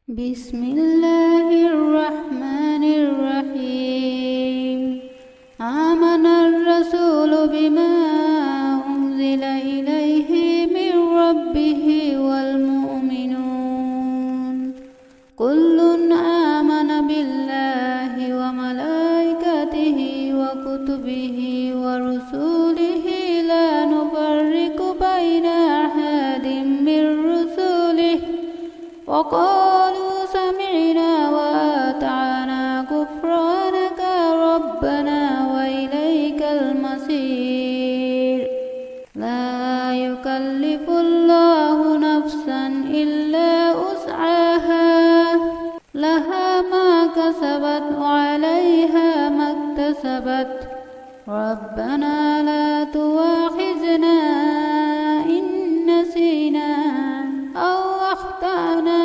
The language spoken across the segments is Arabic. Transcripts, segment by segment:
بسم الله الرحمن الرحيم. آمن الرسول بما أنزل إليه من ربه والمؤمنون كل آمن بالله وملائكته وكتبه ورسله لا نفرق بين أحد من رسله وقالوا سمعنا وأطعنا غفرانك ربنا وإليك المصير. لا يكلف الله نفسا إلا وسعها لها ما كسبت وعليها ما اكتسبت ربنا لا تؤاخذنا إن نسينا أو أخطأنا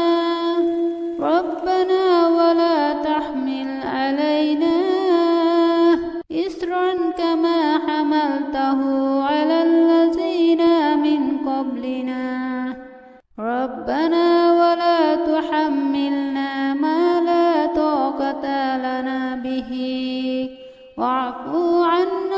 ربنا ولا تحمل علينا إصرا كما حملته على الذين من قبلنا ربنا ولا تحملنا ما لا طاقة لنا به واعف عنا